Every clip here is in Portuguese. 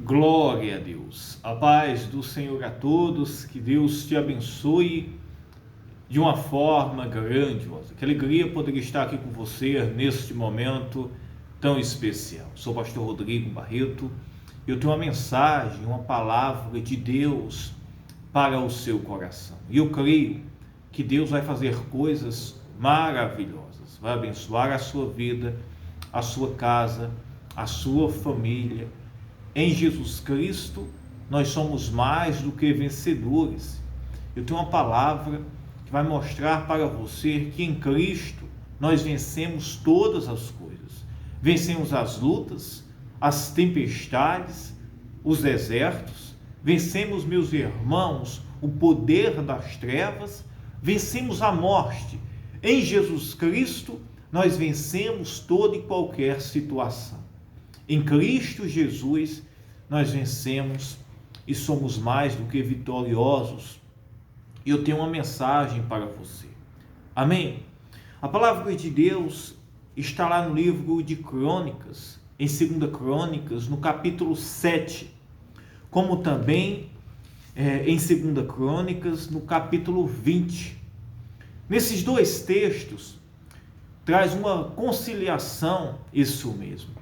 Glória a Deus. A paz do Senhor a todos, que Deus te abençoe de uma forma grandiosa. Que alegria poder estar aqui com você neste momento tão especial. Sou o pastor Rodrigo Barreto e eu tenho uma mensagem, uma palavra de Deus para o seu coração. E eu creio que Deus vai fazer coisas maravilhosas, vai abençoar a sua vida, a sua casa, a sua família. Em Jesus Cristo, nós somos mais do que vencedores. Eu tenho uma palavra que vai mostrar para você que em Cristo nós vencemos todas as coisas. Vencemos as lutas, as tempestades, os desertos. Vencemos, meus irmãos, o poder das trevas. Vencemos a morte. Em Jesus Cristo, nós vencemos toda e qualquer situação. Em Cristo Jesus, nós vencemos e somos mais do que vitoriosos. E eu tenho uma mensagem para você. Amém? A palavra de Deus está lá no livro de Crônicas, em 2 Crônicas, no capítulo 7, como também em 2 Crônicas, no capítulo 20. Nesses dois textos, traz uma conciliação, isso mesmo,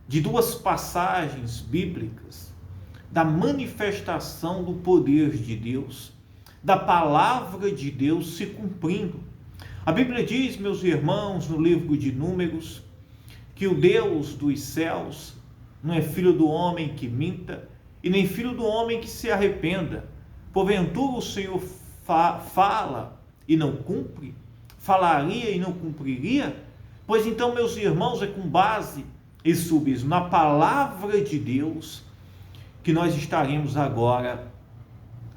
de duas passagens bíblicas, da manifestação do poder de Deus, da palavra de Deus se cumprindo. A Bíblia diz, meus irmãos, no livro de Números, que o Deus dos céus não é filho do homem que minta, e nem filho do homem que se arrependa. Porventura o Senhor fala e não cumpre? Falaria e não cumpriria? Pois então, meus irmãos, é com base isso mesmo, na palavra de Deus, que nós estaremos agora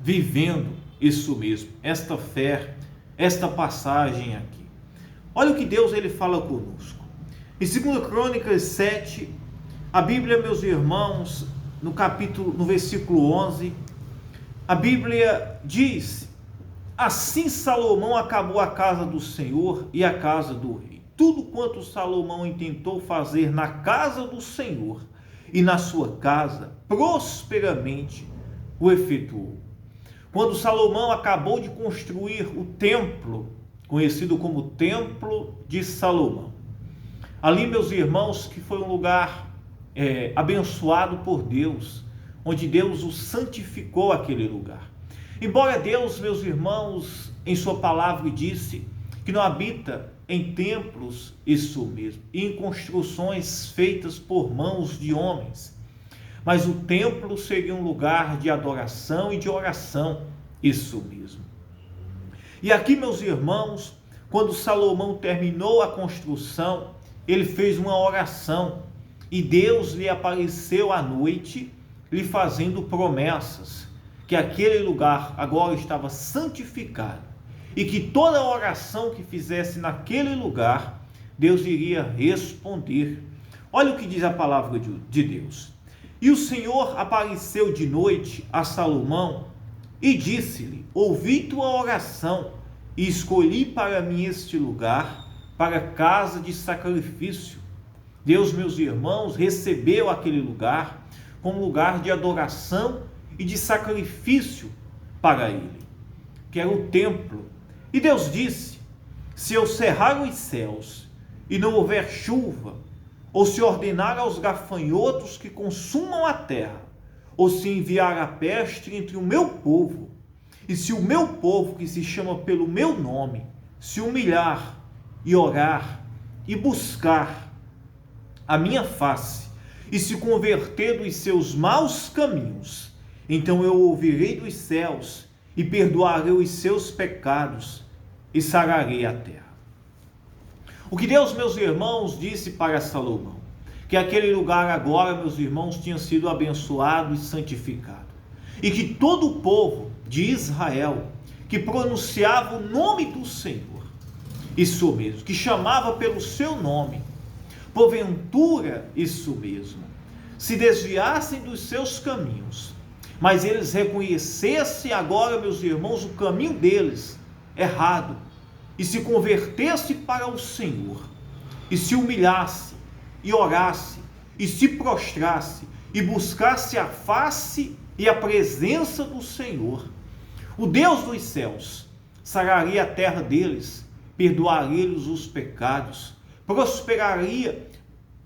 vivendo isso mesmo, esta fé, esta passagem aqui. Olha o que Deus ele fala conosco. Em 2 Crônicas 7, a Bíblia, meus irmãos, no versículo 11, a Bíblia diz: assim Salomão acabou a casa do Senhor e a casa do rei. Tudo quanto Salomão intentou fazer na casa do Senhor e na sua casa, prosperamente o efetuou. Quando Salomão acabou de construir o templo, conhecido como Templo de Salomão, ali, meus irmãos, que foi um lugar abençoado por Deus, onde Deus o santificou aquele lugar. Embora Deus, meus irmãos, em sua palavra disse que não habita em templos, isso mesmo, e em construções feitas por mãos de homens, mas o templo seria um lugar de adoração e de oração, isso mesmo. E aqui, meus irmãos, quando Salomão terminou a construção, ele fez uma oração, e Deus lhe apareceu à noite, lhe fazendo promessas, que aquele lugar agora estava santificado, e que toda oração que fizesse naquele lugar, Deus iria responder. Olha o que diz a palavra de Deus. E o Senhor apareceu de noite a Salomão e disse-lhe: ouvi tua oração e escolhi para mim este lugar para casa de sacrifício. Deus, meus irmãos, recebeu aquele lugar como lugar de adoração e de sacrifício para ele, que era o templo. E Deus disse: se eu cerrar os céus e não houver chuva, ou se ordenar aos gafanhotos que consumam a terra, ou se enviar a peste entre o meu povo, e se o meu povo, que se chama pelo meu nome, se humilhar e orar e buscar a minha face, e se converter dos seus maus caminhos, então eu ouvirei dos céus e perdoarei os seus pecados e sararei a terra. O que Deus, meus irmãos, disse para Salomão, que aquele lugar agora, meus irmãos, tinha sido abençoado e santificado, e que todo o povo de Israel, que pronunciava o nome do Senhor, isso mesmo, que chamava pelo seu nome, porventura, isso mesmo, se desviassem dos seus caminhos, mas eles reconhecessem agora, meus irmãos, o caminho deles errado, e se convertesse para o Senhor, e se humilhasse, e orasse, e se prostrasse e buscasse a face e a presença do Senhor, o Deus dos céus sararia a terra deles, perdoaria-lhes os pecados,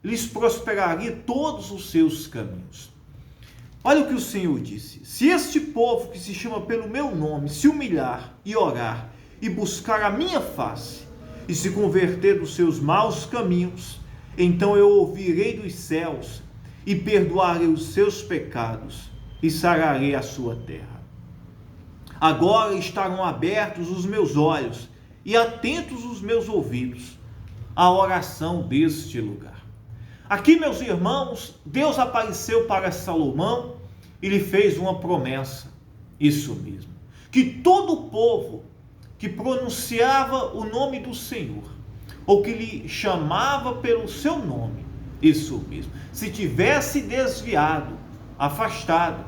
lhes prosperaria todos os seus caminhos. Olha o que o Senhor disse: se este povo que se chama pelo meu nome se humilhar e orar e buscar a minha face e se converter dos seus maus caminhos, então eu ouvirei dos céus e perdoarei os seus pecados e sararei a sua terra. Agora estarão abertos os meus olhos e atentos os meus ouvidos à oração deste lugar. Aqui, meus irmãos, Deus apareceu para Salomão e lhe fez uma promessa, isso mesmo, que todo o povo que pronunciava o nome do Senhor, ou que lhe chamava pelo seu nome, isso mesmo, se tivesse desviado, afastado,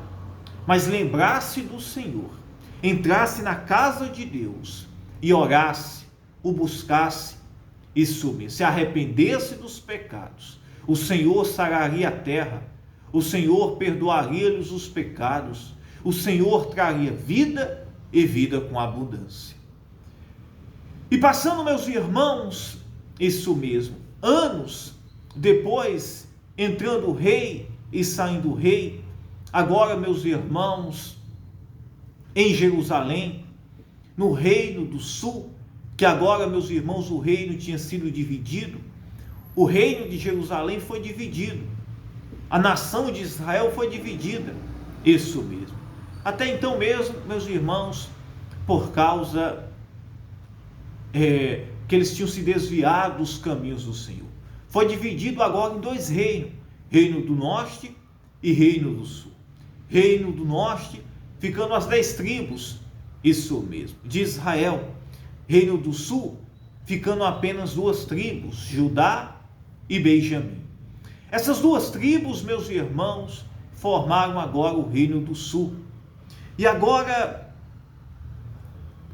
mas lembrasse do Senhor, entrasse na casa de Deus e orasse, o buscasse, isso mesmo, se arrependesse dos pecados, o Senhor sararia a terra, o Senhor perdoaria-lhes os pecados, o Senhor traria vida e vida com abundância. E passando, meus irmãos, isso mesmo, anos depois, entrando o rei e saindo o rei, agora, meus irmãos, em Jerusalém, no reino do sul, que agora, meus irmãos, o reino tinha sido dividido, o reino de Jerusalém foi dividido, a nação de Israel foi dividida, isso mesmo. Até então mesmo, meus irmãos, por causa que eles tinham se desviado dos caminhos do Senhor. Foi dividido agora em dois reinos, reino do norte e reino do sul. Reino do norte, ficando as 10 tribos, isso mesmo, de Israel. Reino do sul, ficando apenas 2 tribos, Judá e Benjamim. Essas 2 tribos, meus irmãos, formaram agora o reino do sul. E agora,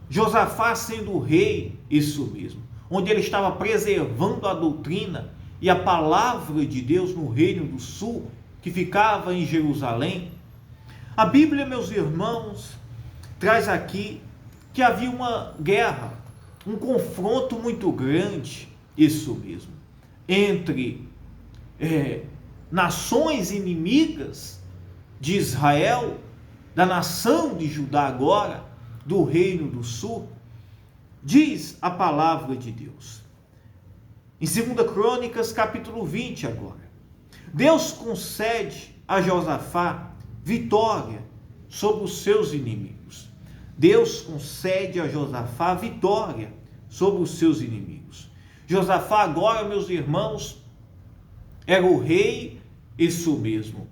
Josafá sendo o rei, isso mesmo, onde ele estava preservando a doutrina e a palavra de Deus no reino do sul, que ficava em Jerusalém. A Bíblia, meus irmãos, traz aqui que havia uma guerra, um confronto muito grande, isso mesmo, entre nações inimigas de Israel, da nação de Judá agora, do reino do sul. Diz a palavra de Deus, em 2 Crônicas, capítulo 20 agora, Deus concede a Josafá vitória sobre os seus inimigos. Deus concede a Josafá vitória sobre os seus inimigos. Josafá agora, meus irmãos, era o rei, isso mesmo,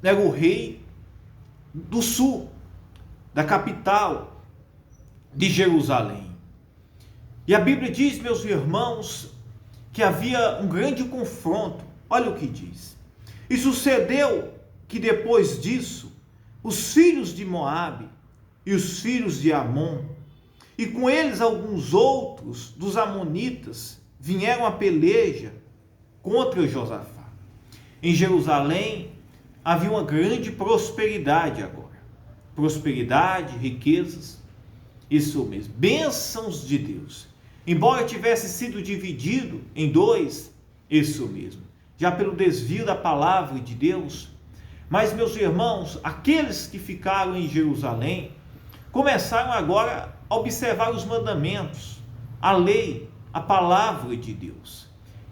era o rei do sul, da capital de Jerusalém. E a Bíblia diz, meus irmãos, que havia um grande confronto. Olha o que diz: e sucedeu que depois disso, os filhos de Moabe e os filhos de Amon, e com eles alguns outros dos amonitas, vieram a peleja contra Josafá. Em Jerusalém havia uma grande prosperidade agora. Prosperidade, riquezas, isso mesmo, bênçãos de Deus. Embora tivesse sido dividido em 2, isso mesmo, já pelo desvio da palavra de Deus. Mas, meus irmãos, aqueles que ficaram em Jerusalém começaram agora a observar os mandamentos, a lei, a palavra de Deus.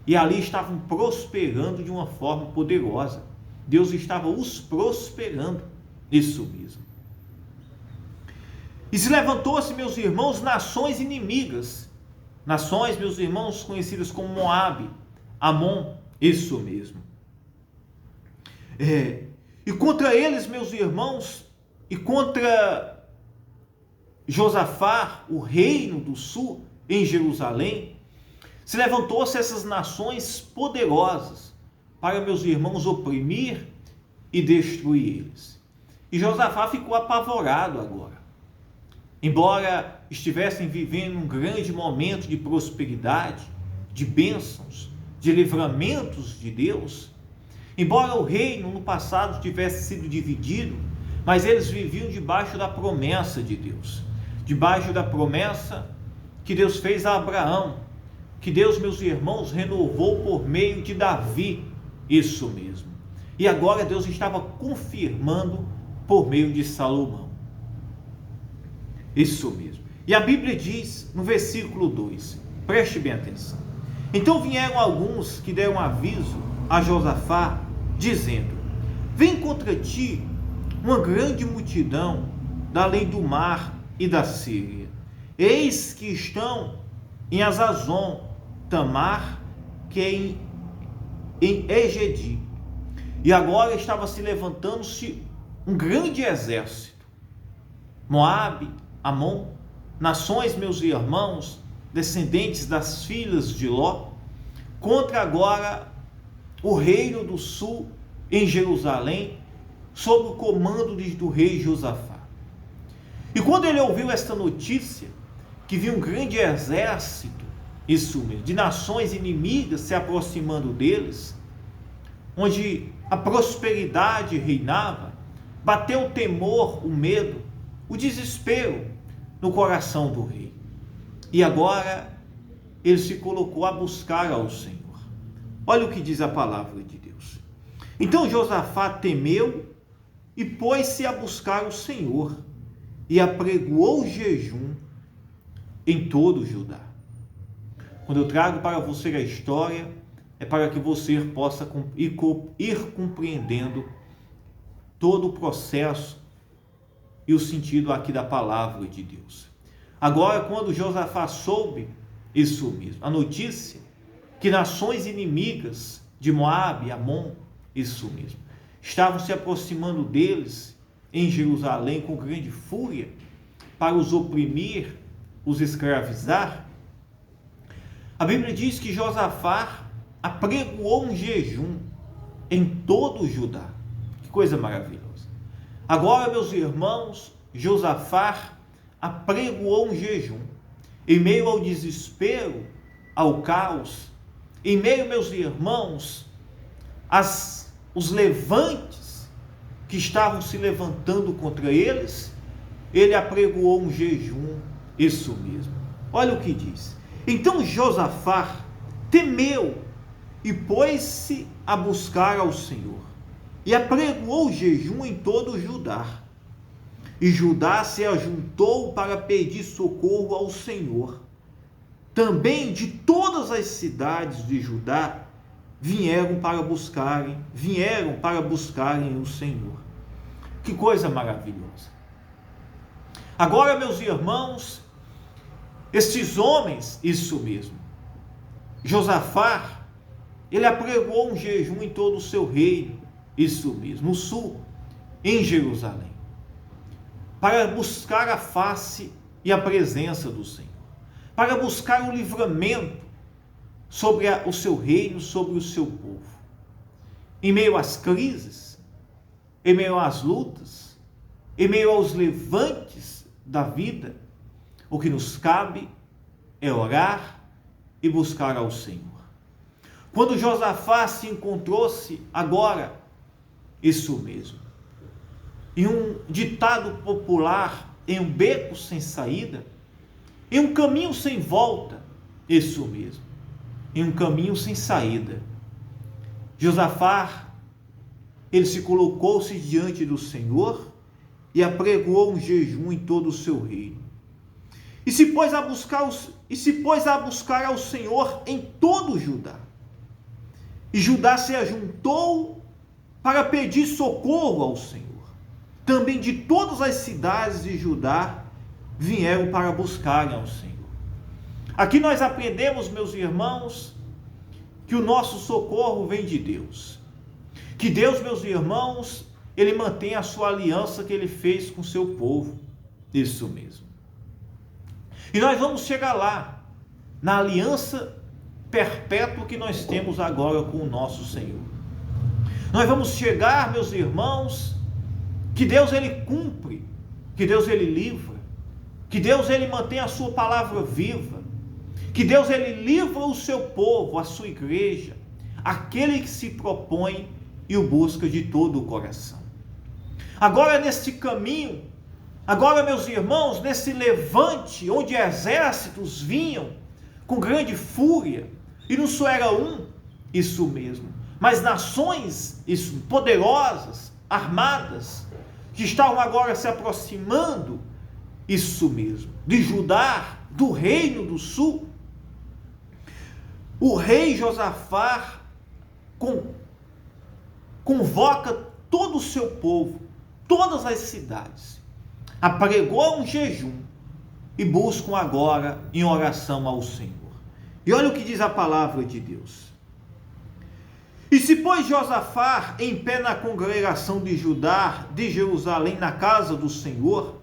E ali estavam prosperando de uma forma poderosa. Deus estava os prosperando, isso mesmo. E se levantou-se, meus irmãos, nações inimigas. Nações, meus irmãos, conhecidas como Moabe, Amon, isso mesmo. E contra eles, meus irmãos, e contra Josafá, o reino do sul, em Jerusalém, se levantou-se essas nações poderosas para, meus irmãos, oprimir e destruir eles. E Josafá ficou apavorado agora. Embora estivessem vivendo um grande momento de prosperidade, de bênçãos, de livramentos de Deus, Embora o reino no passado tivesse sido dividido, mas eles viviam debaixo da promessa de Deus, debaixo da promessa que Deus fez a Abraão, que Deus, meus irmãos, renovou por meio de Davi, isso mesmo. E agora Deus estava confirmando por meio de Salomão. Isso mesmo. E a Bíblia diz no versículo 2, preste bem atenção. Então vieram alguns que deram aviso a Josafá, dizendo: vem contra ti uma grande multidão da além do mar e da Síria. Eis que estão em Azazon Tamar, que é em Engedi. E agora estava se levantando-se um grande exército. Moabe, Amon, nações, meus irmãos, descendentes das filhas de Ló, contra agora o reino do sul em Jerusalém, sob o comando do rei Josafá. E quando ele ouviu esta notícia, que viu um grande exército, isso mesmo, de nações inimigas se aproximando deles, onde a prosperidade reinava, bateu o temor, o medo, o desespero no coração do rei. E agora ele se colocou a buscar ao Senhor. Olha o que diz a palavra de Deus. Então Josafá temeu e pôs-se a buscar o Senhor e apregoou jejum em todo o Judá. Quando eu trago para você a história, é para que você possa ir compreendendo todo o processo e o sentido aqui da palavra de Deus. Agora, quando Josafá soube isso mesmo, a notícia que nações inimigas de Moabe e Amon, isso mesmo, estavam se aproximando deles em Jerusalém com grande fúria para os oprimir, os escravizar, a Bíblia diz que Josafá apregoou um jejum em todo o Judá. Que coisa maravilhosa. Agora, meus irmãos, Josafá apregoou um jejum em meio ao desespero, ao caos, em meio, meus irmãos, os levantes que estavam se levantando contra eles. Ele apregoou um jejum, isso mesmo. Olha o que diz. Então Josafá temeu e pôs-se a buscar ao Senhor, e apregoou jejum em todo o Judá. E Judá se ajuntou para pedir socorro ao Senhor. Também de todas as cidades de Judá vieram para buscarem o Senhor. Que coisa maravilhosa. Agora, meus irmãos, estes homens, isso mesmo, Josafá, ele apregoou um jejum em todo o seu reino, isso mesmo, no sul, em Jerusalém, para buscar a face e a presença do Senhor, para buscar o livramento sobre o seu reino, sobre o seu povo. Em meio às crises, em meio às lutas, em meio aos levantes da vida, o que nos cabe é orar e buscar ao Senhor. Quando Josafá se encontrou-se agora, isso mesmo, em um ditado popular, em um beco sem saída, em um caminho sem volta, isso mesmo, em um caminho sem saída, Josafá, ele se colocou-se diante do Senhor e apregoou um jejum em todo o seu reino. E se pôs a buscar ao Senhor em todo o Judá. E Judá se ajuntou para pedir socorro ao Senhor. Também de todas as cidades de Judá vieram para buscarem ao Senhor. Aqui nós aprendemos, meus irmãos, que o nosso socorro vem de Deus. Que Deus, meus irmãos, ele mantém a sua aliança que ele fez com o seu povo. Isso mesmo. E nós vamos chegar lá, na aliança perpétua que nós temos agora com o nosso Senhor. Nós vamos chegar, meus irmãos, que Deus ele cumpre, que Deus ele livra, que Deus ele mantém a sua palavra viva, que Deus ele livra o seu povo, a sua igreja, aquele que se propõe e o busca de todo o coração. Agora, neste caminho, agora, meus irmãos, nesse levante, onde exércitos vinham com grande fúria, e não só era um, isso mesmo, mas nações poderosas, armadas, que estavam agora se aproximando, isso mesmo, de Judá, do reino do sul. O rei Josafá convoca todo o seu povo, todas as cidades, apregou um jejum e buscam agora em oração ao Senhor. E olha o que diz a palavra de Deus. E se pôs Josafá em pé na congregação de Judá, de Jerusalém, na casa do Senhor.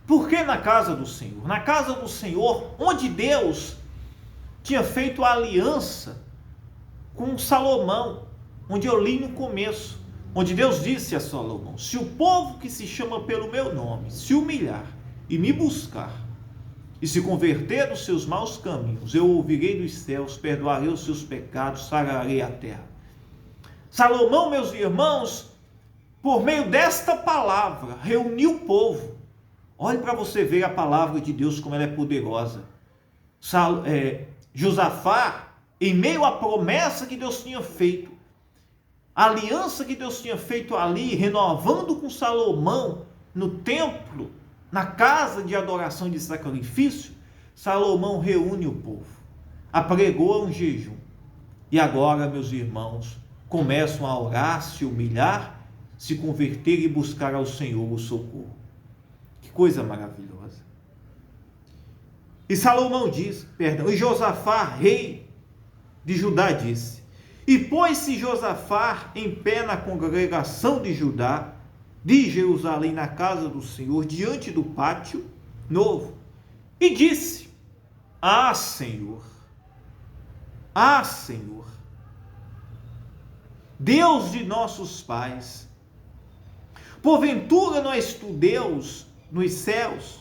Por que na casa do Senhor? Na casa do Senhor, onde Deus tinha feito a aliança com Salomão, onde eu li no começo, onde Deus disse a Salomão: se o povo que se chama pelo meu nome se humilhar e me buscar, e se converter dos seus maus caminhos, eu ouvirei dos céus, perdoarei os seus pecados, sararei a terra. Salomão, meus irmãos, por meio desta palavra, reuniu o povo. Olhe para você ver a palavra de Deus como ela é poderosa. Josafá, em meio à promessa que Deus tinha feito, a aliança que Deus tinha feito ali, renovando com Salomão no templo, na casa de adoração de sacrifício, Salomão reúne o povo, apregou um jejum. E agora, meus irmãos, começam a orar, se humilhar, se converter e buscar ao Senhor o socorro. Que coisa maravilhosa. E Salomão diz, e Josafá, rei de Judá, disse: e pôs-se Josafá em pé na congregação de Judá, de Jerusalém, na casa do Senhor, diante do pátio novo, e disse: ah, Senhor, Deus de nossos pais, porventura não és tu Deus nos céus,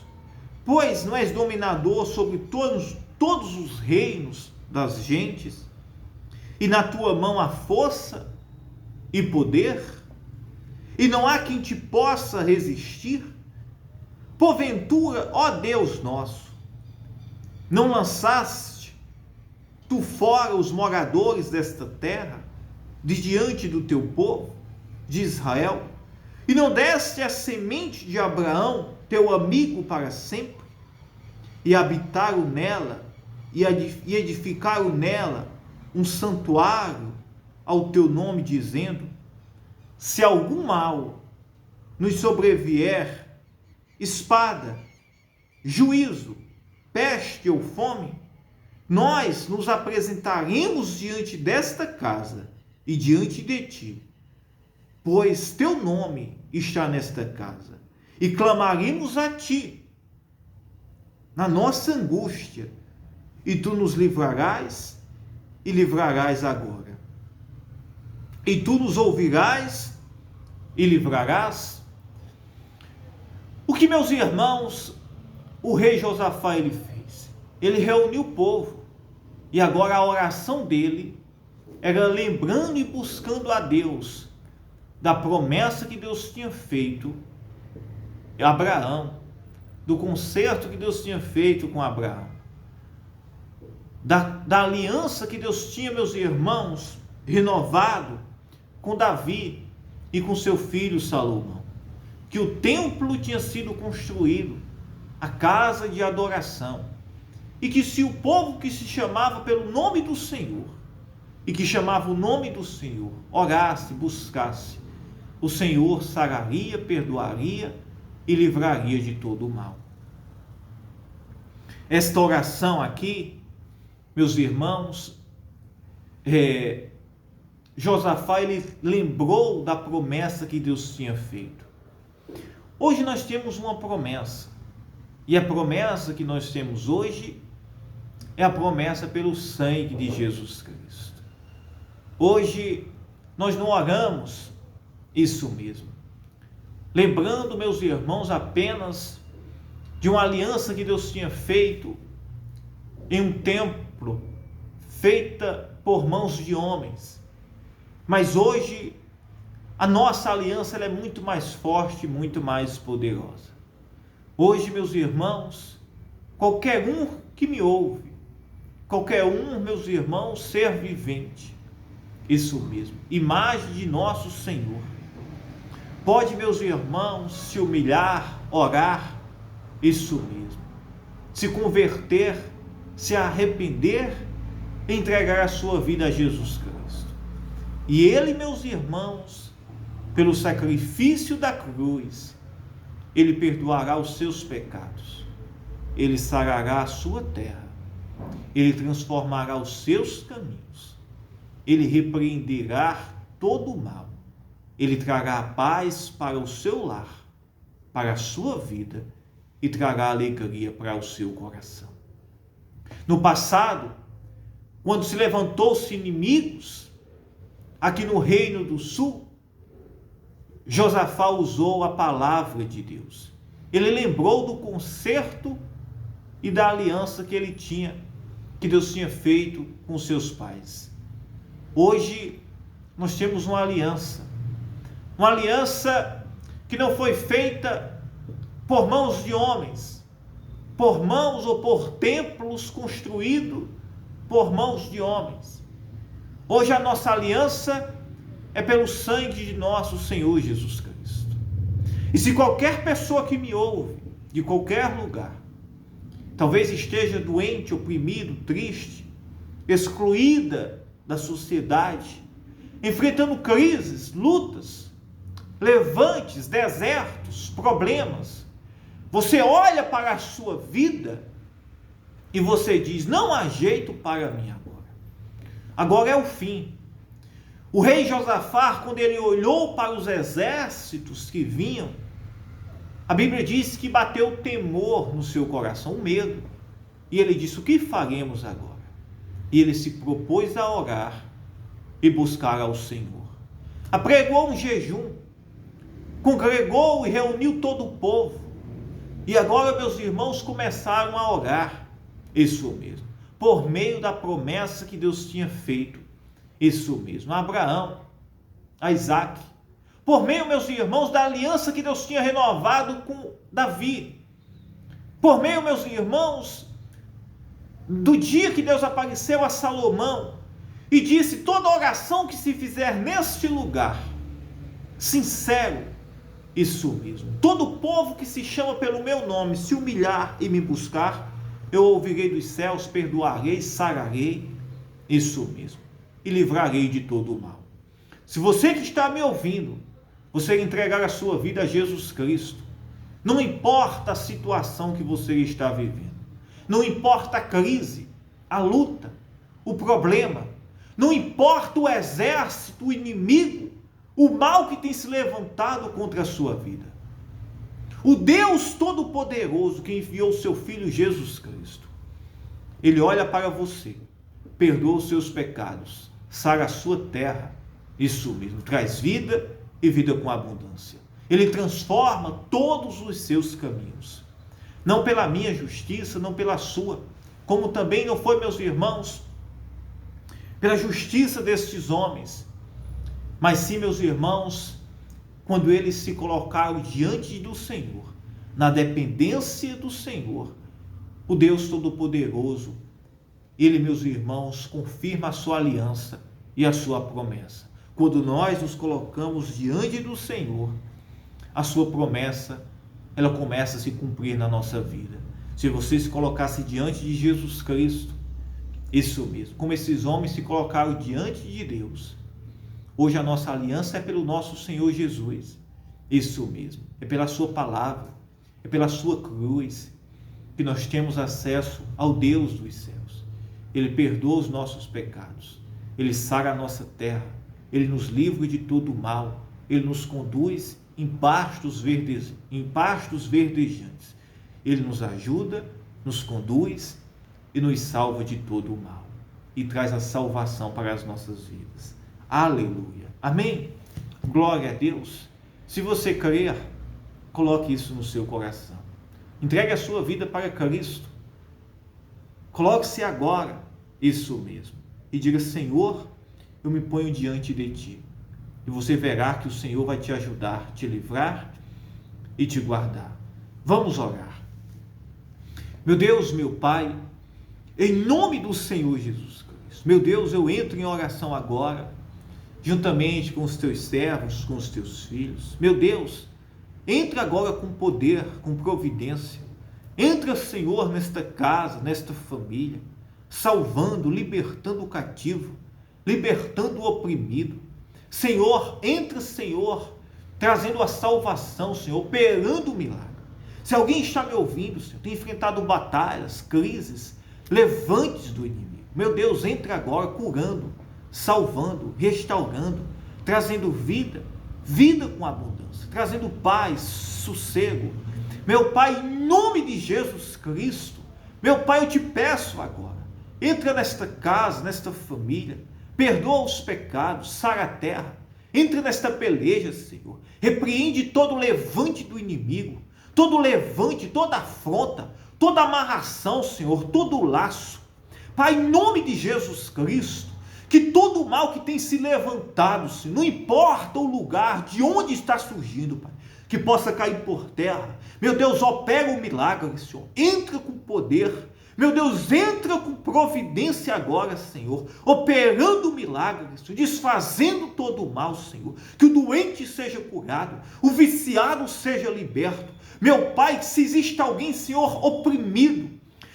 pois não és dominador sobre todos os reinos das gentes, e na tua mão há força e poder, e não há quem te possa resistir? Porventura, ó Deus nosso, não lançaste tu fora os moradores desta terra, de diante do teu povo, de Israel, e não deste a semente de Abraão, teu amigo, para sempre, e habitaram nela, e edificaram nela um santuário ao teu nome, dizendo: se algum mal nos sobrevier, espada, juízo, peste ou fome, nós nos apresentaremos diante desta casa e diante de ti, pois teu nome está nesta casa, e clamaremos a ti na nossa angústia, e tu nos livrarás e livrarás agora. E tu nos ouvirás e livrarás. O que, meus irmãos, o rei Josafá ele fez? Ele reuniu o povo, e agora a oração dele era lembrando e buscando a Deus da promessa que Deus tinha feito a Abraão, do concerto que Deus tinha feito com Abraão, da aliança que Deus tinha, meus irmãos, renovado com Davi e com seu filho Salomão, que o templo tinha sido construído, a casa de adoração, e que se o povo que se chamava pelo nome do Senhor, e que chamava o nome do Senhor, orasse, buscasse, o Senhor sararia, perdoaria e livraria de todo o mal. Esta oração aqui, meus irmãos, Josafá ele lembrou da promessa que Deus tinha feito. Hoje nós temos uma promessa, e a promessa que nós temos hoje é a promessa pelo sangue de Jesus Cristo. Hoje nós não oramos isso mesmo, lembrando, meus irmãos, apenas de uma aliança que Deus tinha feito em um templo feita por mãos de homens. Mas hoje A nossa aliança ela é muito mais forte, muito mais poderosa. Hoje, meus irmãos, qualquer um que me ouve, qualquer um, meus irmãos, ser vivente, isso mesmo, imagem de nosso Senhor, pode, meus irmãos, se humilhar, orar, isso mesmo, se converter, se arrepender, entregar a sua vida a Jesus Cristo. E Ele, meus irmãos, pelo sacrifício da cruz, Ele perdoará os seus pecados, Ele sarará a sua terra, Ele transformará os seus caminhos, Ele repreenderá todo o mal, Ele trará a paz para o seu lar, para a sua vida, e trará alegria para o seu coração. No passado, quando se levantou-se inimigos, aqui no Reino do Sul, Josafá usou a palavra de Deus. Ele lembrou do concerto e da aliança que ele tinha, que Deus tinha feito com seus pais. Hoje, nós temos uma aliança que não foi feita por mãos de homens, por mãos ou por templos construídos por mãos de homens. Hoje a nossa aliança é pelo sangue de nosso Senhor Jesus Cristo. E se qualquer pessoa que me ouve, de qualquer lugar, talvez esteja doente, oprimido, triste, excluída da sociedade, enfrentando crises, lutas, levantes, desertos, problemas, você olha para a sua vida e você diz: não há jeito para mim agora. Agora é o fim. O rei Josafá, quando ele olhou para os exércitos que vinham, a Bíblia diz que bateu temor no seu coração, um medo. E ele disse: o que faremos agora? E ele se propôs a orar e buscar ao Senhor. Apregou um jejum, congregou e reuniu todo o povo. E agora, meus irmãos, começaram a orar, isso mesmo, por meio da promessa que Deus tinha feito, isso mesmo, a Abraão, a Isaac, por meio, meus irmãos, da aliança que Deus tinha renovado com Davi, por meio, meus irmãos, do dia que Deus apareceu a Salomão e disse: toda oração que se fizer neste lugar, sincero, isso mesmo, todo o povo que se chama pelo meu nome se humilhar e me buscar, eu ouvirei dos céus, perdoarei, sararei, isso mesmo, e livrarei de todo o mal. Se você que está me ouvindo, você entregar a sua vida a Jesus Cristo, não importa a situação que você está vivendo, não importa a crise, a luta, o problema, não importa o exército, o inimigo, o mal que tem se levantado contra a sua vida. O Deus Todo-Poderoso que enviou o seu Filho Jesus Cristo, Ele olha para você, perdoa os seus pecados, sara a sua terra, isso mesmo, traz vida e vida com abundância. Ele transforma todos os seus caminhos, não pela minha justiça, não pela sua, como também não foi, meus irmãos, pela justiça destes homens, mas sim, meus irmãos, quando eles se colocaram diante do Senhor, na dependência do Senhor, o Deus Todo-Poderoso, Ele, meus irmãos, confirma a sua aliança e a sua promessa. Quando nós nos colocamos diante do Senhor, a sua promessa, ela começa a se cumprir na nossa vida. Se você se colocasse diante de Jesus Cristo, isso mesmo, como esses homens se colocaram diante de Deus, hoje a nossa aliança é pelo nosso Senhor Jesus, isso mesmo, é pela sua palavra, é pela sua cruz, que nós temos acesso ao Deus dos céus. Ele perdoa os nossos pecados, Ele sara a nossa terra, Ele nos livra de todo o mal, Ele nos conduz em pastos verdejantes, Ele nos ajuda, nos conduz e nos salva de todo o mal, e traz a salvação para as nossas vidas. Aleluia. Amém? Glória a Deus. Se você crer, coloque isso no seu coração. Entregue a sua vida para Cristo. Coloque-se agora, isso mesmo, e diga: Senhor, eu me ponho diante de Ti. e você verá que o Senhor vai te ajudar, te livrar e te guardar. Vamos orar. Meu Deus, meu Pai, em nome do Senhor Jesus Cristo, meu Deus, eu entro em oração agora, juntamente com os teus servos, com os teus filhos. Meu Deus, entra agora com poder, com providência. Entra, Senhor, nesta casa, nesta família, salvando, libertando o cativo, libertando o oprimido. Senhor, entra, Senhor, trazendo a salvação, Senhor, operando o milagre. Se alguém está me ouvindo, Senhor, tem enfrentado batalhas, crises, levantes do inimigo. Meu Deus, entra agora curando, salvando, restaurando, trazendo vida, vida com abundância, trazendo paz, sossego. Meu Pai, em nome de Jesus Cristo, meu Pai, eu te peço agora, entra nesta casa, nesta família, perdoa os pecados, sara a terra, entra nesta peleja, Senhor, repreende todo levante do inimigo, todo levante, toda afronta, toda amarração, Senhor, todo laço. Pai, em nome de Jesus Cristo, que todo o mal que tem se levantado, Senhor, não importa o lugar, de onde está surgindo, Pai, que possa cair por terra. Meu Deus, opera o milagre, Senhor, entra com poder. Meu Deus, entra com providência agora, Senhor, operando o milagre, Senhor, desfazendo todo o mal, Senhor, que o doente seja curado, o viciado seja liberto. Meu Pai, se existe alguém, Senhor, oprimido,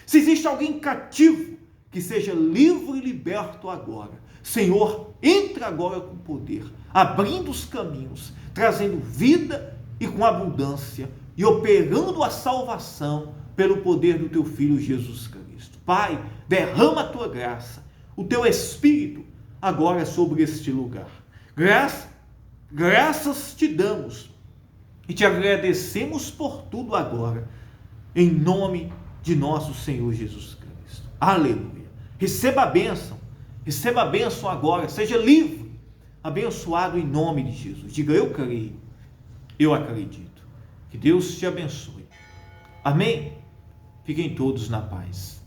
se existe alguém cativo, que seja livre e liberto agora. Senhor, entra agora com poder, abrindo os caminhos, trazendo vida e com abundância, e operando a salvação pelo poder do teu Filho Jesus Cristo. Pai, derrama a tua graça, o teu Espírito agora sobre este lugar. Graças te damos e te agradecemos por tudo agora, em nome de nosso Senhor Jesus Cristo. Aleluia. Receba a bênção agora, seja livre, abençoado em nome de Jesus. Diga, eu creio, eu acredito. Que Deus te abençoe. Amém? Fiquem todos na paz.